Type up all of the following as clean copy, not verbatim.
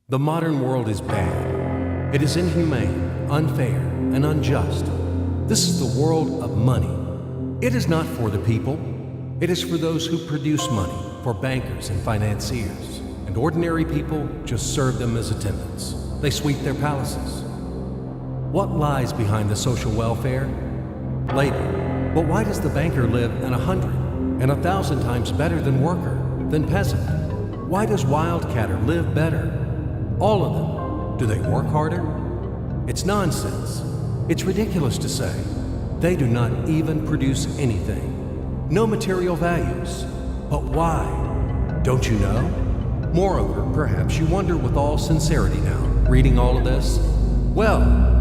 The modern world is bad. It is inhumane, unfair, and unjust. This is the world of money. It is not for the people. It is for those who produce money, for bankers and financiers. And ordinary people just serve them as attendants. They sweep their palaces. What lies behind the social welfare? Labor. But why does the banker live in 100 and 1,000 times better than worker, than peasant? Why does wildcatter live better? All of them. Do they work harder? It's nonsense. It's ridiculous to say. They do not even produce anything. No material values. But why? Don't you know? Moreover, perhaps you wonder with all sincerity now, reading all of this. Well,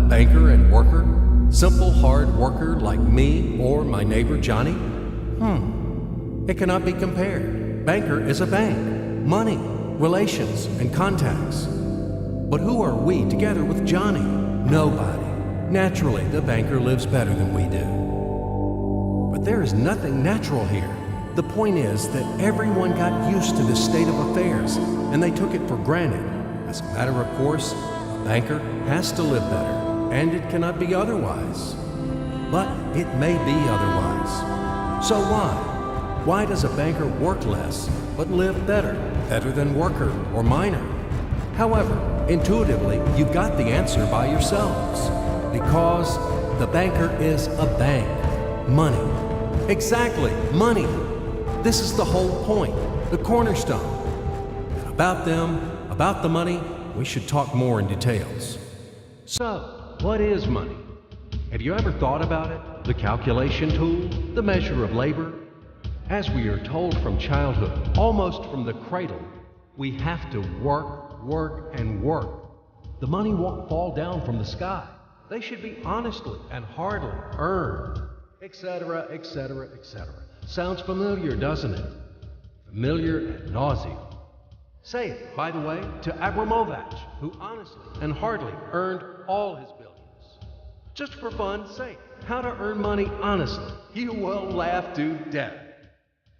banker and worker, simple hard worker like me or my neighbor Johnny? It cannot be compared. Banker is a bank, money, relations, and contacts. But who are we together with Johnny? Nobody. Naturally, the banker lives better than we do. But there is nothing natural here. The point is that everyone got used to this state of affairs, and they took it for granted. As a matter of course, a banker has to live better, and it cannot be otherwise. But it may be otherwise. So why? Why does a banker work less, but live better? Better than worker or miner? However, intuitively, you've got the answer by yourselves. Because the banker is a bank. Money. Exactly, money. This is the whole point, the cornerstone. And about them, about the money, we should talk more in details. So, what is money? Have you ever thought about it? The calculation tool, the measure of labor? As we are told from childhood, almost from the cradle, we have to work, work, and work. The money won't fall down from the sky. They should be honestly and hardly earned, etc., etc., etc. Sounds familiar, doesn't it? Familiar ad nauseum. Say it, by the way, to Abramovich, who honestly and hardly earned all his billions. Just for fun, say how to earn money honestly. You will laugh to death.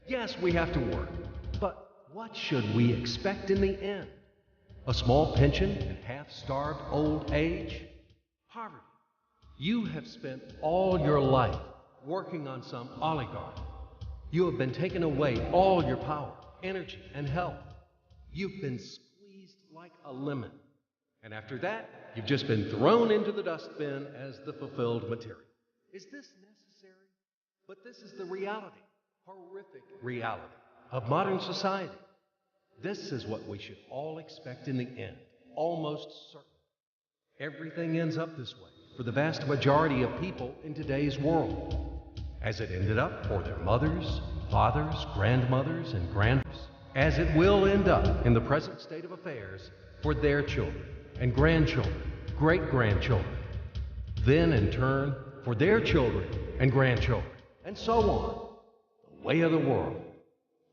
Yes, we have to work, but what should we expect in the end? A small pension and half-starved old age? Poverty. You have spent all your life working on some oligarch. You have been taken away all your power, energy, and health. You've been squeezed like a lemon. And after that, you've just been thrown into the dustbin as the fulfilled material. Is this necessary? But this is the reality, horrific reality of modern society. This is what we should all expect in the end, almost certain. Everything ends up this way for the vast majority of people in today's world, as it ended up for their mothers, fathers, grandmothers, and grandfathers, as it will end up in the present state of affairs for their children and grandchildren, great-grandchildren, then in turn for their children and grandchildren, and so on. The way of the world.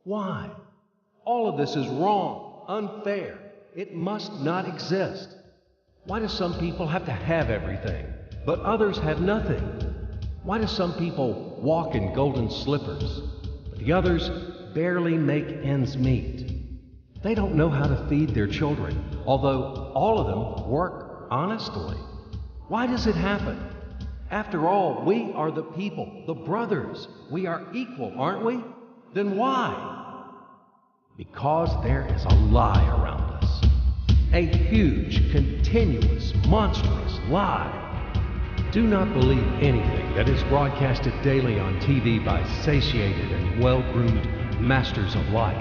Why? All of this is wrong, unfair. It must not exist. Why do some people have to have everything, but others have nothing? Why do some people walk in golden slippers, but the others barely make ends meet? They don't know how to feed their children, although all of them work honestly. Why does it happen? After all, we are the people, the brothers. We are equal, aren't we? Then why? Because there is a lie around us. A huge, continuous, monstrous lie. Do not believe anything that is broadcasted daily on TV by satiated and well-groomed masters of life.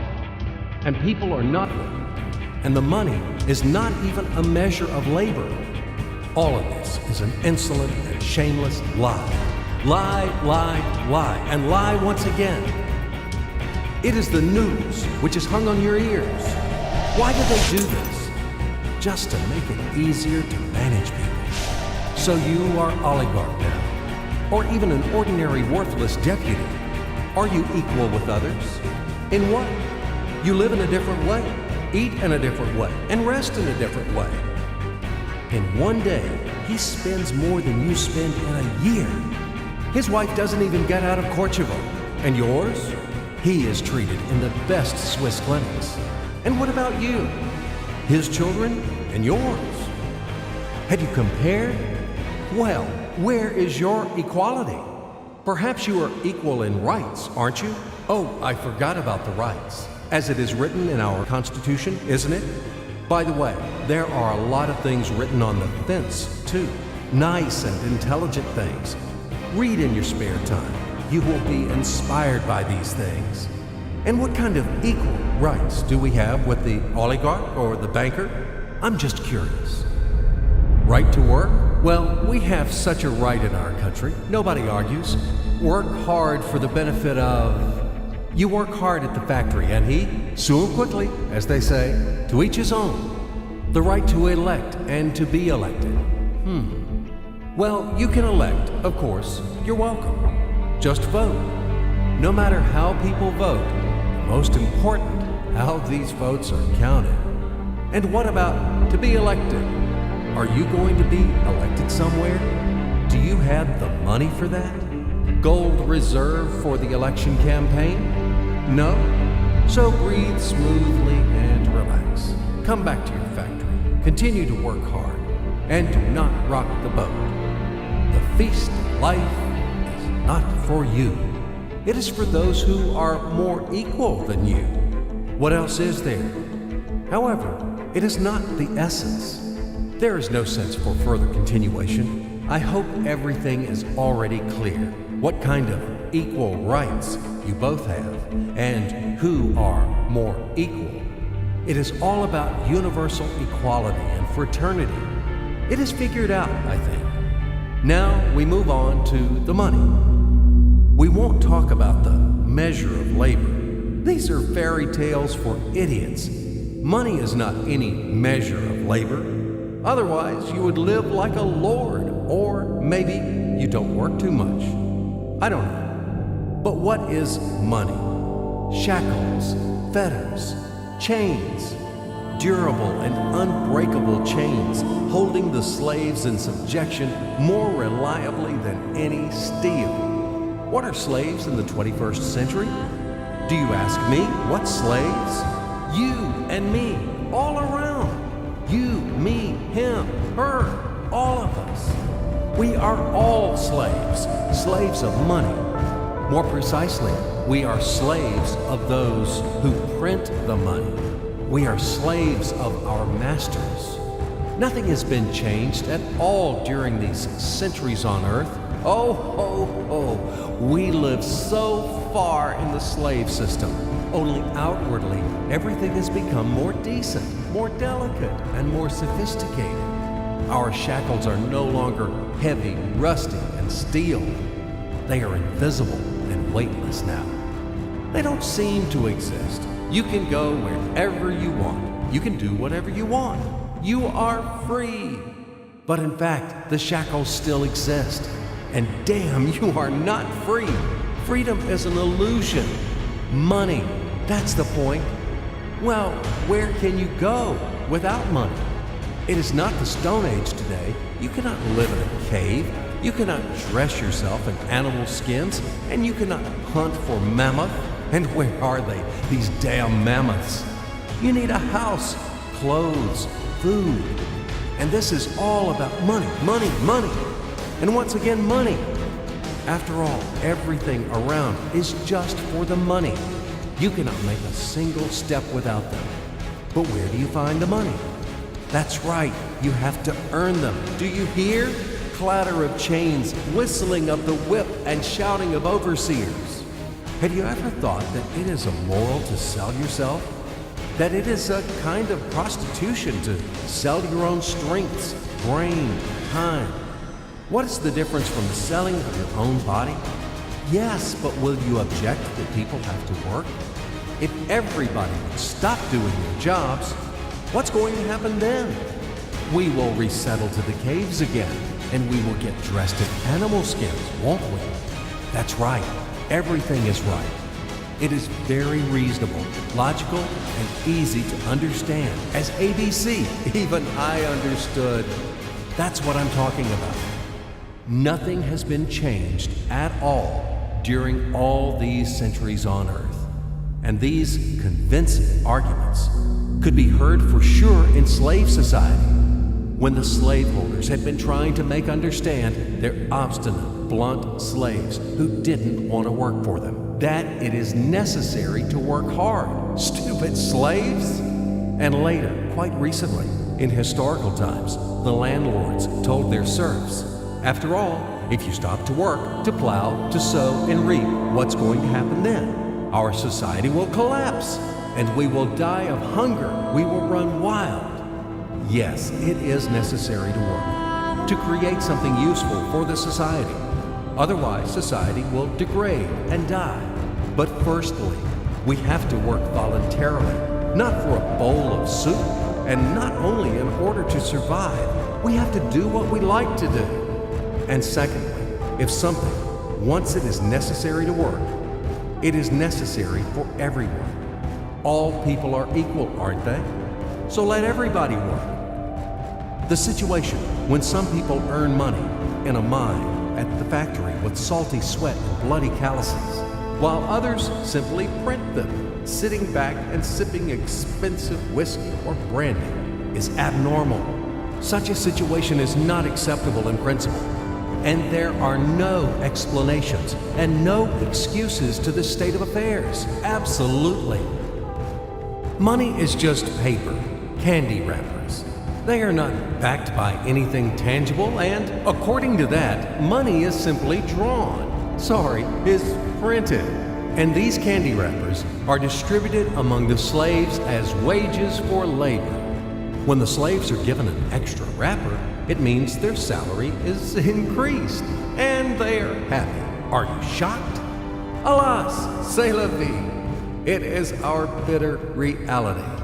And people are not working. And the money is not even a measure of labor. All of this is an insolent and shameless lie. Lie, lie, lie, and lie once again. It is the news which is hung on your ears. Why do they do this? Just to make it easier to manage people. So you are oligarch now, or even an ordinary worthless deputy. Are you equal with others? In what? You live in a different way, eat in a different way, and rest in a different way. In one day, he spends more than you spend in a year. His wife doesn't even get out of Kosovo. And yours? He is treated in the best Swiss clinics. And what about you? his children and yours. Have you compared? Well, where is your equality? Perhaps you are equal in rights, aren't you? Oh, I forgot about the rights. As it is written in our Constitution, isn't it? By the way, there are a lot of things written on the fence, too. Nice and intelligent things. Read in your spare time. You will be inspired by these things. And what kind of equal rights do we have with the oligarch or the banker? I'm just curious. Right to work? Well, we have such a right in our country. Nobody argues. Work hard for the benefit of... You work hard at the factory, and he, soon quickly, as they say, to each his own. The right to elect and to be elected. Well, you can elect, of course. You're welcome. Just vote. No matter how people vote, most important, how these votes are counted. And what about to be elected? Are you going to be elected somewhere? Do you have the money for that? Gold reserve for the election campaign? No? So breathe smoothly and relax. Come back to your factory. Continue to work hard. And do not rock the boat. The feast of life is not for you. It is for those who are more equal than you. What else is there? However, it is not the essence. There is no sense for further continuation. I hope everything is already clear. What kind of equal rights you both have, and who are more equal. It is all about universal equality and fraternity. It is figured out, I think. Now we move on to the money. We won't talk about the measure of labor. These are fairy tales for idiots. Money is not any measure of labor. Otherwise, you would live like a lord, or maybe you don't work too much. I don't know. But what is money? Shackles, fetters, chains, durable and unbreakable chains holding the slaves in subjection more reliably than any steel. What are slaves in the 21st century? Do you ask me? What slaves? You and me, all around. You, me, him, her, all of us. We are all slaves, slaves of money. More precisely, we are slaves of those who print the money. We are slaves of our masters. Nothing has been changed at all during these centuries on earth. Oh, ho, ho. We live so far in the slave system. Only outwardly, everything has become more decent, more delicate, and more sophisticated. Our shackles are no longer heavy, rusty, and steel. They are invisible and weightless now. They don't seem to exist. You can go wherever you want. You can do whatever you want. You are free. But in fact, the shackles still exist. And damn, you are not free. Freedom is an illusion. Money, that's the point. Well, where can you go without money? It is not the Stone Age today. You cannot live in a cave. You cannot dress yourself in animal skins. And you cannot hunt for mammoth. And where are they, these damn mammoths? You need a house, clothes, food. And this is all about money, money, money. And once again, money. After all, everything around is just for the money. You cannot make a single step without them. But where do you find the money? That's right, you have to earn them. Do you hear? Clatter of chains, whistling of the whip, and shouting of overseers. Have you ever thought that it is immoral to sell yourself? That it is a kind of prostitution to sell your own strengths, brain, time? What is the difference from the selling of your own body? Yes, but will you object that people have to work? If everybody would stop doing their jobs, what's going to happen then? We will resettle to the caves again, and we will get dressed in animal skins, won't we? That's right. Everything is right. It is very reasonable, logical, and easy to understand. As ABC, even I understood. That's what I'm talking about. Nothing has been changed at all during all these centuries on earth. And these convincing arguments could be heard for sure in slave society, when the slaveholders had been trying to make understand their obstinate, blunt slaves who didn't want to work for them that it is necessary to work hard. Stupid slaves! And later, quite recently, in historical times, the landlords told their serfs, after all, if you stop to work, to plow, to sow, and reap, what's going to happen then? Our society will collapse, and we will die of hunger. We will run wild. Yes, it is necessary to work, to create something useful for the society. Otherwise, society will degrade and die. But firstly, we have to work voluntarily, not for a bowl of soup, and not only in order to survive. We have to do what we like to do. And secondly, if something, once it is necessary to work, it is necessary for everyone. All people are equal, aren't they? So let everybody work. The situation when some people earn money in a mine, at the factory with salty sweat and bloody calluses, while others simply print them, sitting back and sipping expensive whiskey or brandy, is abnormal. Such a situation is not acceptable in principle, and there are no explanations and no excuses to this state of affairs. Absolutely. Money is just paper, candy wrappers. They are not backed by anything tangible, and according to that, money is simply is printed. And these candy wrappers are distributed among the slaves as wages for labor. When the slaves are given an extra wrapper, it means their salary is increased, and they are happy. Are you shocked? Alas, c'est la vie. It is our bitter reality.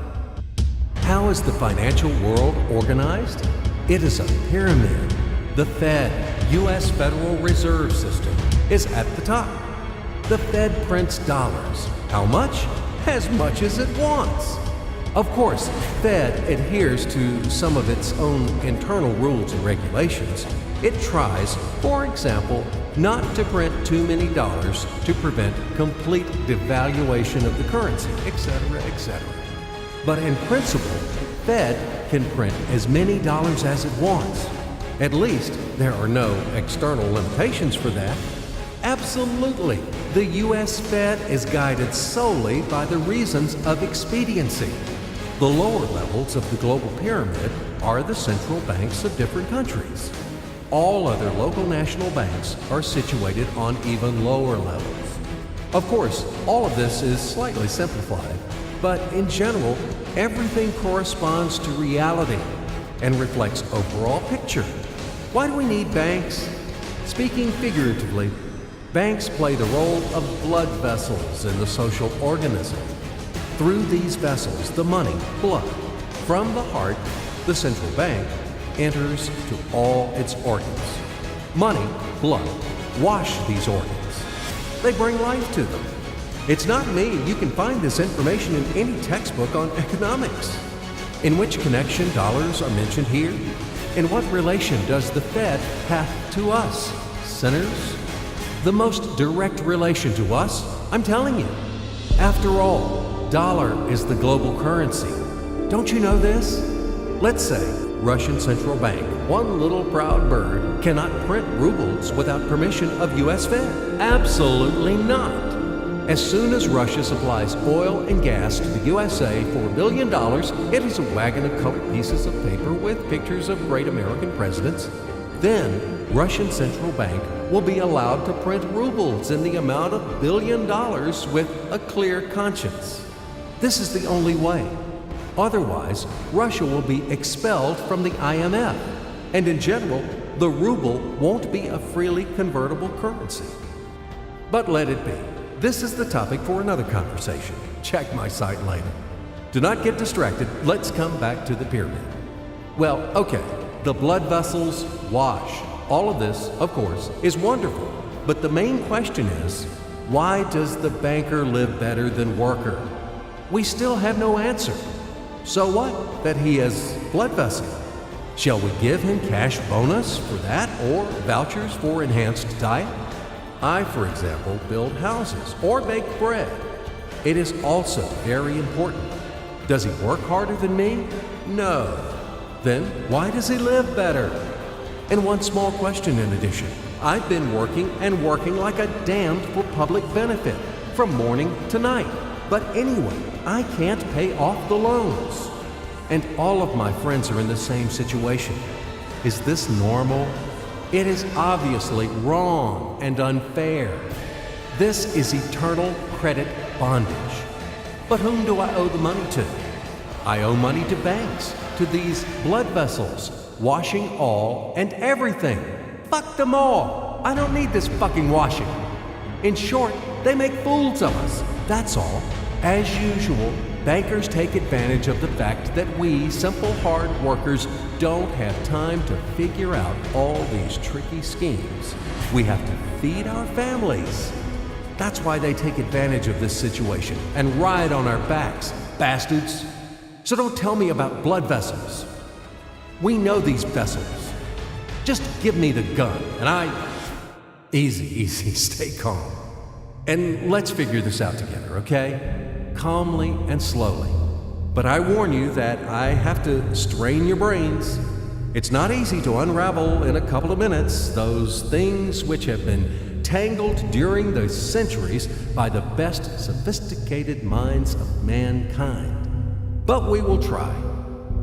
How is the financial world organized? It is a pyramid. The Fed, U.S. Federal Reserve System, is at the top. The Fed prints dollars. How much? As much as it wants. Of course, Fed adheres to some of its own internal rules and regulations. It tries, for example, not to print too many dollars to prevent complete devaluation of the currency, etc., etc. But in principle, Fed can print as many dollars as it wants. At least, there are no external limitations for that. Absolutely, the U.S. Fed is guided solely by the reasons of expediency. The lower levels of the global pyramid are the central banks of different countries. All other local national banks are situated on even lower levels. Of course, all of this is slightly simplified, but in general, everything corresponds to reality and reflects overall picture. Why do we need banks? Speaking figuratively, banks play the role of blood vessels in the social organism. Through these vessels, the money, blood, from the heart, the central bank, enters to all its organs. Money, blood, wash these organs. They bring life to them. It's not me. You can find this information in any textbook on economics. In which connection dollars are mentioned here? In what relation does the Fed have to us, sinners? The most direct relation to us, I'm telling you. After all, dollar is the global currency. Don't you know this? Let's say Russian Central Bank, one little proud bird, cannot print rubles without permission of U.S. Fed. Absolutely not. As soon as Russia supplies oil and gas to the USA for $1 billion, it is a wagon of colored pieces of paper with pictures of great American presidents. Then, Russian Central Bank will be allowed to print rubles in the amount of $1 billion with a clear conscience. This is the only way. Otherwise, Russia will be expelled from the IMF, and in general, the ruble won't be a freely convertible currency. But let it be. This is the topic for another conversation. Check my site later. Do not get distracted. Let's come back to the pyramid. Well, okay, the blood vessels wash. All of this, of course, is wonderful. But the main question is, why does the banker live better than worker? We still have no answer. So what that he has blood vessel? Shall we give him cash bonus for that or vouchers for enhanced diet? I, for example, build houses or bake bread. It is also very important. Does he work harder than me? No. Then why does he live better? And one small question in addition. I've been working and working like a damned for public benefit from morning to night. But anyway, I can't pay off the loans. And all of my friends are in the same situation. Is this normal? It is obviously wrong and unfair. This is eternal credit bondage. But whom do I owe the money to? I owe money to banks, to these blood vessels, washing all and everything. Fuck them all. I don't need this fucking washing. In short, they make fools of us. That's all. As usual, bankers take advantage of the fact that we, simple hard workers, don't have time to figure out all these tricky schemes. We have to feed our families. That's why they take advantage of this situation and ride on our backs, bastards. So don't tell me about blood vessels. We know these vessels. Just give me the gun and Easy, stay calm. And let's figure this out together, okay? Calmly and slowly. But I warn you that I have to strain your brains. It's not easy to unravel in a couple of minutes those things which have been tangled during the centuries by the best sophisticated minds of mankind. But we will try.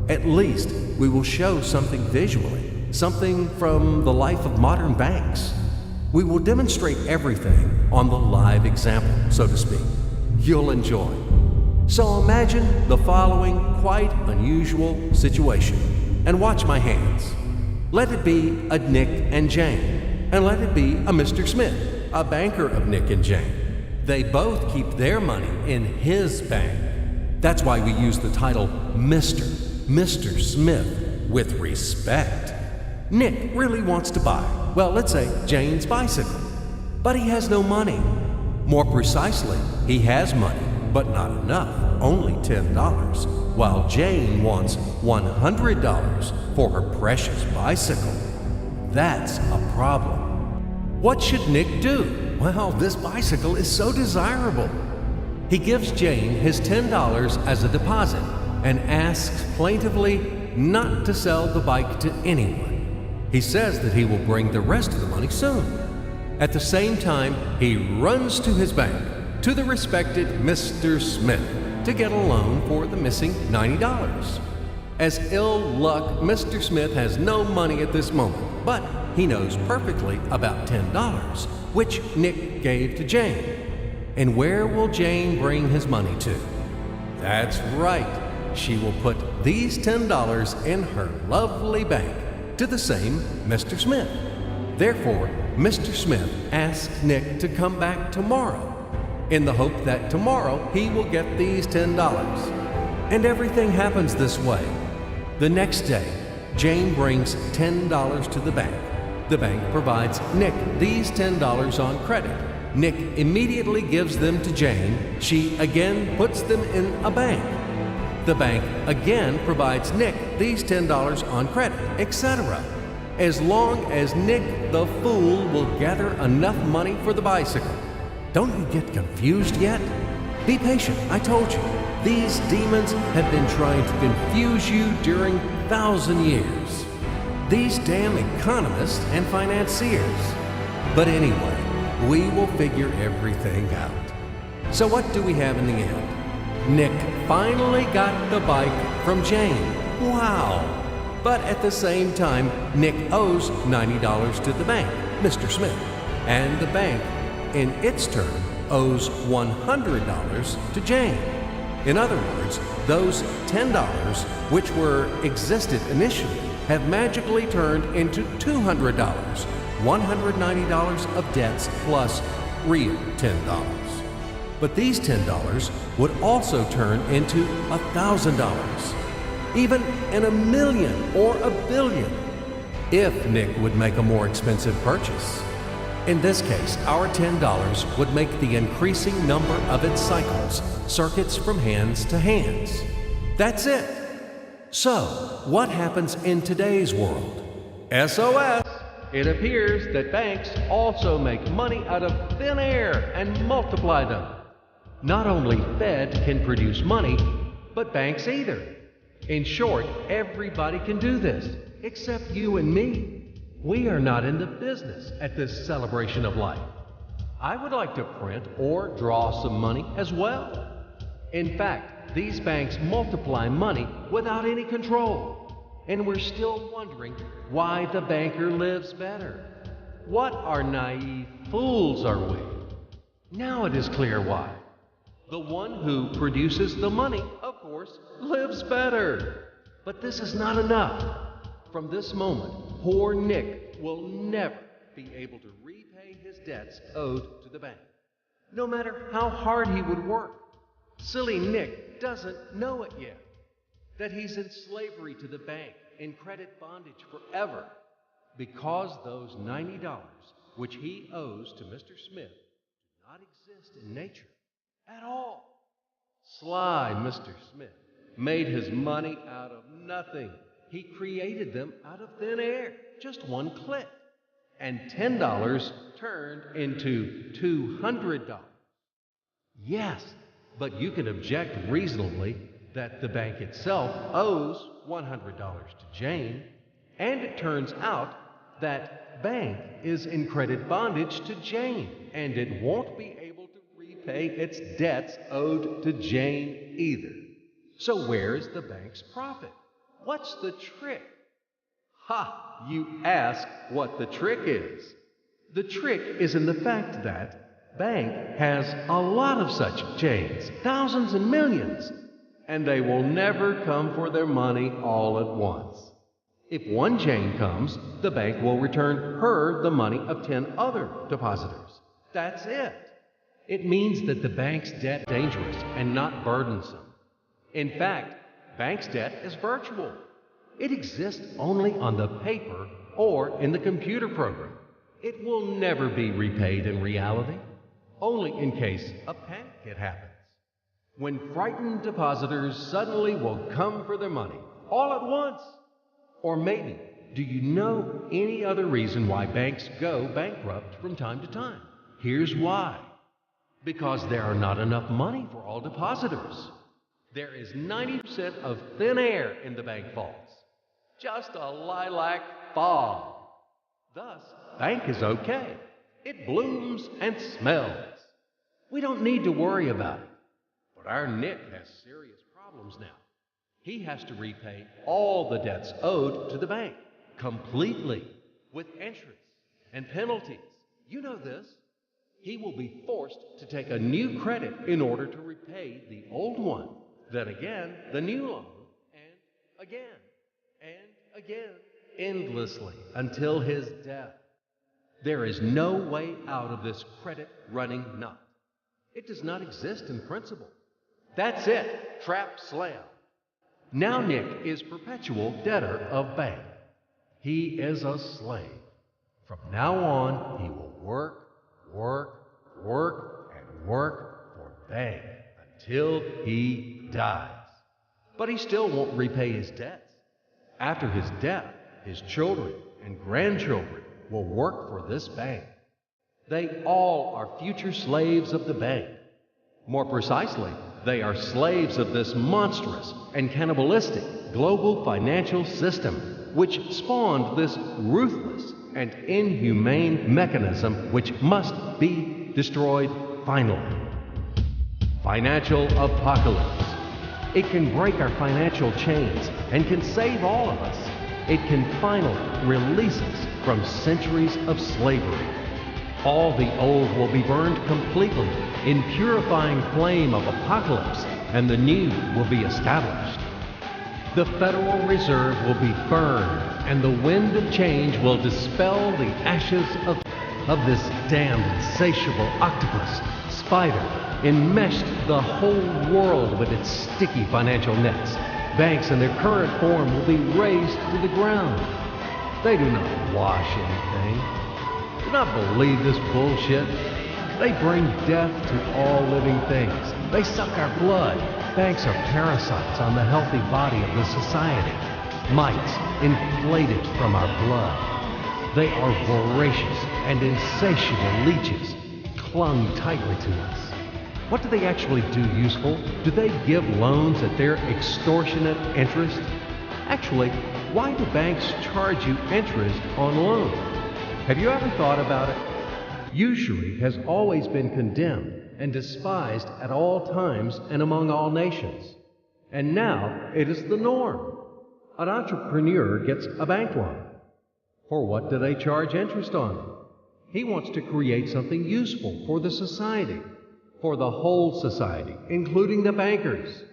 At least we will show something visually, something from the life of modern banks. We will demonstrate everything on the live example, so to speak. You'll enjoy. So imagine the following quite unusual situation, and watch my hands. Let it be a Nick and Jane, and let it be a Mr. Smith, a banker of Nick and Jane. They both keep their money in his bank. That's why we use the title Mr. Smith, with respect. Nick really wants to buy, well, let's say Jane's bicycle, but he has no money. More precisely, he has money, but not enough, only $10, while Jane wants $100 for her precious bicycle. That's a problem. What should Nick do? Well, this bicycle is so desirable. He gives Jane his $10 as a deposit and asks plaintively not to sell the bike to anyone. He says that he will bring the rest of the money soon. At the same time, he runs to his bank, to the respected Mr. Smith, to get a loan for the missing $90. As ill luck, Mr. Smith has no money at this moment, but he knows perfectly about $10, which Nick gave to Jane. And where will Jane bring his money to? That's right. She will put these $10 in her lovely bank to the same Mr. Smith. Therefore, Mr. Smith asks Nick to come back tomorrow in the hope that tomorrow he will get these $10. And everything happens this way. The next day, Jane brings $10 to the bank. The bank provides Nick these $10 on credit. Nick immediately gives them to Jane. She again puts them in a bank. The bank again provides Nick these $10 on credit, etc. As long as Nick the fool will gather enough money for the bicycle. Don't you get confused yet? Be patient, I told you. These demons have been trying to confuse you during 1,000 years. These damn economists and financiers. But anyway, we will figure everything out. So what do we have in the end? Nick finally got the bike from Jane. Wow! But at the same time, Nick owes $90 to the bank, Mr. Smith, and the bank, in its turn, owes $100 to Jane. In other words, those $10, which existed initially, have magically turned into $200, $190 of debts plus real $10. But these $10 would also turn into $1,000, even in a million or a billion, if Nick would make a more expensive purchase. In this case, our $10 would make the increasing number of its cycles, circuits from hands to hands. That's it. So, what happens in today's world? SOS! It appears that banks also make money out of thin air and multiply them. Not only Fed can produce money, but banks either. In short, everybody can do this, except you and me. We are not in the business at this celebration of life. I would like to print or draw some money as well. In fact, these banks multiply money without any control. And we're still wondering why the banker lives better. What are naive fools are we? Now it is clear why. The one who produces the money, of course, lives better. But this is not enough. From this moment, poor Nick will never be able to repay his debts owed to the bank, no matter how hard he would work. Silly Nick doesn't know it yet, that he's in slavery to the bank, in credit bondage forever, because those $90 which he owes to Mr. Smith do not exist in nature at all. Sly Mr. Smith made his money out of nothing. He created them out of thin air, just one click. And $10 turned into $200. Yes, but you can object reasonably that the bank itself owes $100 to Jane, and it turns out that bank is in credit bondage to Jane, and it won't be able to repay its debts owed to Jane either. So where's the bank's profit? What's the trick? Ha! You ask what the trick is. The trick is in the fact that bank has a lot of such Janes, thousands and millions, and they will never come for their money all at once. If one Jane comes, the bank will return her the money of 10 other depositors. That's it. It means that the bank's debt is dangerous and not burdensome. In fact, bank's debt is virtual. It exists only on the paper or in the computer program. It will never be repaid in reality, only in case a panic happens, when frightened depositors suddenly will come for their money all at once. Or maybe, do you know any other reason why banks go bankrupt from time to time? Here's why. Because there are not enough money for all depositors. There is 90% of thin air in the bank vaults. Just a lilac fog. Thus, bank is okay. It blooms and smells. We don't need to worry about it. But our Nick has serious problems now. He has to repay all the debts owed to the bank, completely, with interest and penalties. You know this. He will be forced to take a new credit in order to repay the old one. Then again, the new loan, and again, and again, endlessly, until his death. There is no way out of this credit running knot. It does not exist in principle. That's it, trap slam. Now Nick is perpetual debtor of bank. He is a slave. From now on, he will work, and work for bank until he dies. But he still won't repay his debts. After his death, his children and grandchildren will work for this bank. They all are future slaves of the bank. More precisely, they are slaves of this monstrous and cannibalistic global financial system, which spawned this ruthless and inhumane mechanism which must be destroyed finally. Financial apocalypse. It can break our financial chains and can save all of us. It can finally release us from centuries of slavery. All the old will be burned completely in purifying flame of apocalypse, and the new will be established. The Federal Reserve will be burned, and the wind of change will dispel the ashes of this damned insatiable octopus, spider, enmeshed the whole world with its sticky financial nets. Banks in their current form will be razed to the ground. They do not wash anything. Do not believe this bullshit. They bring death to all living things. They suck our blood. Banks are parasites on the healthy body of the society. Mites inflated from our blood. They are voracious and insatiable leeches, clung tightly to us. What do they actually do useful? Do they give loans at their extortionate interest? Actually, why do banks charge you interest on loans? Have you ever thought about it? Usury has always been condemned and despised at all times and among all nations. And now it is the norm. An entrepreneur gets a bank loan. For what do they charge interest on? He wants to create something useful for the society, for the whole society, including the bankers.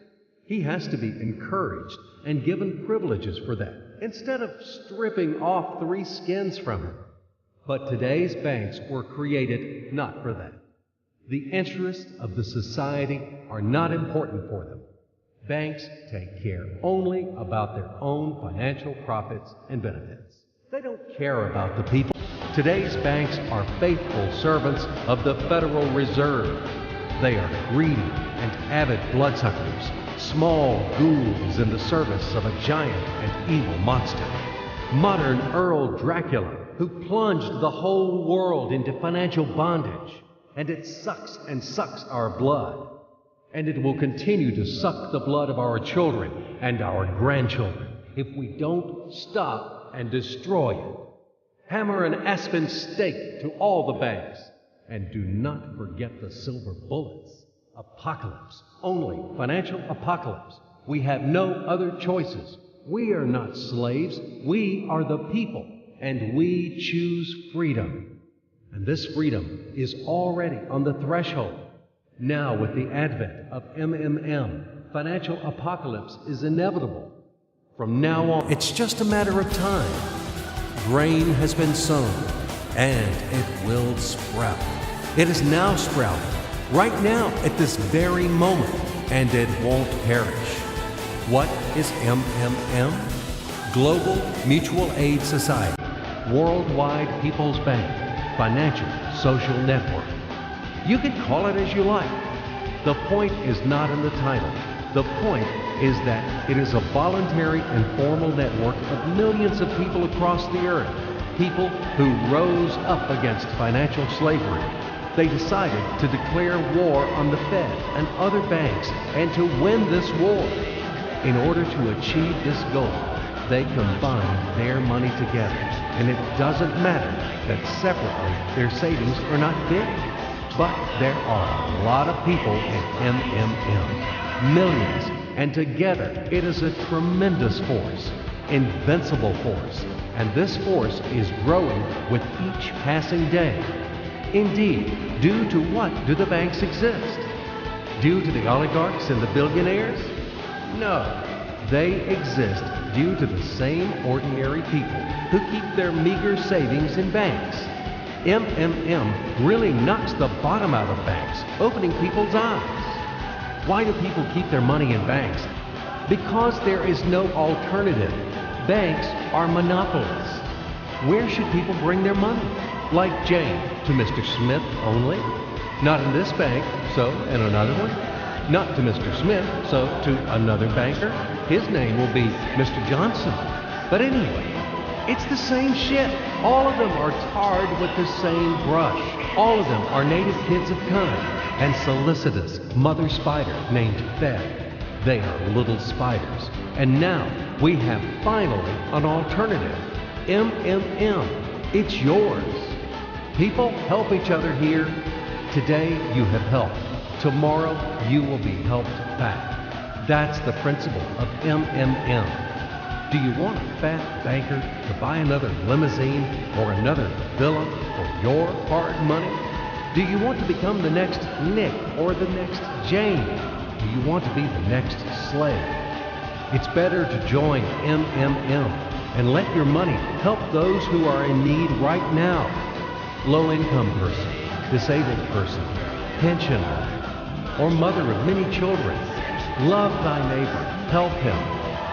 He has to be encouraged and given privileges for that, instead of stripping off 3 skins from him. But today's banks were created not for that. The interests of the society are not important for them. Banks take care only about their own financial profits and benefits. They don't care about the people. Today's banks are faithful servants of the Federal Reserve. They are greedy and avid bloodsuckers, small ghouls in the service of a giant and evil monster. Modern Earl Dracula, who plunged the whole world into financial bondage, and it sucks and sucks our blood. And it will continue to suck the blood of our children and our grandchildren if we don't stop and destroy it. Hammer an aspen stake to all the banks, and do not forget the silver bullets. Apocalypse, only financial apocalypse. We have no other choices. We are not slaves. We are the people, and we choose freedom. And this freedom is already on the threshold. Now, with the advent of MMM, financial apocalypse is inevitable. From now on, it's just a matter of time. Grain has been sown, and it will sprout. It is now sprouting, right now, at this very moment, and it won't perish. What is MMM? Global Mutual Aid Society, Worldwide People's Bank, Financial Social Network. You can call it as you like. The point is not in the title. The point is that it is a voluntary and formal network of millions of people across the earth, people who rose up against financial slavery. They decided to declare war on the Fed and other banks and to win this war. In order to achieve this goal, they combined their money together. And it doesn't matter that separately their savings are not big. But there are a lot of people in MMM, millions, and together it is a tremendous force, invincible force, and this force is growing with each passing day. Indeed, due to what do the banks exist? Due to the oligarchs and the billionaires? No, they exist due to the same ordinary people who keep their meager savings in banks. MMM really knocks the bottom out of banks, opening people's eyes. Why do people keep their money in banks? Because there is no alternative. Banks are monopolies. Where should people bring their money? Like Jane, to Mr. Smith only? Not in this bank, so in another one? Not to Mr. Smith, so to another banker? His name will be Mr. Johnson. But anyway, it's the same shit. All of them are tarred with the same brush. All of them are native kids of kind and solicitous mother spider named Fed. They are little spiders. And now we have finally an alternative. MMM. It's yours. People help each other here. Today you have helped. Tomorrow you will be helped back. That's the principle of MMM. Do you want a fat banker to buy another limousine or another villa for your hard money? Do you want to become the next Nick or the next Jane? Do you want to be the next slave? It's better to join MMM and let your money help those who are in need right now. Low-income person, disabled person, pensioner, or mother of many children. Love thy neighbor, help him.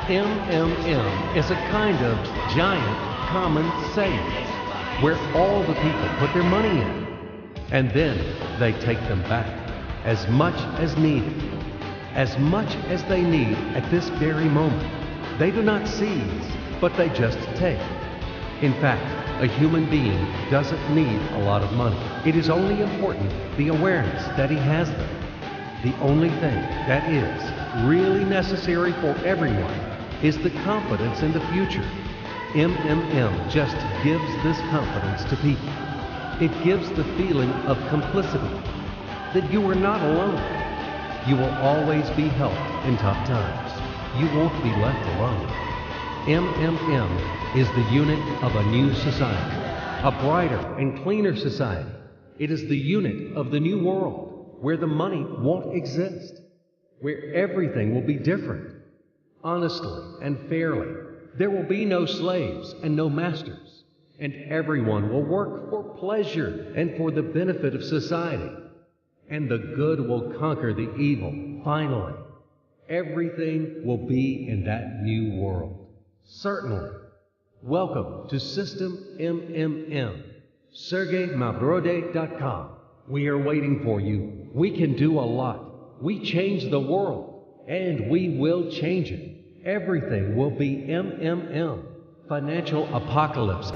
MMM is a kind of giant common savings where all the people put their money in, and then they take them back as much as needed, as much as they need at this very moment. They do not seize, but they just take. In fact, a human being doesn't need a lot of money. It is only important the awareness that he has them. The only thing that is really necessary for everyone is the confidence in the future. MMM just gives this confidence to people. It gives the feeling of complicity, that you are not alone. You will always be helped in tough times. You won't be left alone. MMM is the unit of a new society, a brighter and cleaner society. It is the unit of the new world, where the money won't exist, where everything will be different, honestly and fairly. There will be no slaves and no masters, and everyone will work for pleasure and for the benefit of society. And the good will conquer the evil, finally. Everything will be in that new world. Certainly. Welcome to System MMM. SergeyMavrode.com. We are waiting for you. We can do a lot. We change the world, and we will change it. Everything will be MMM. Financial apocalypse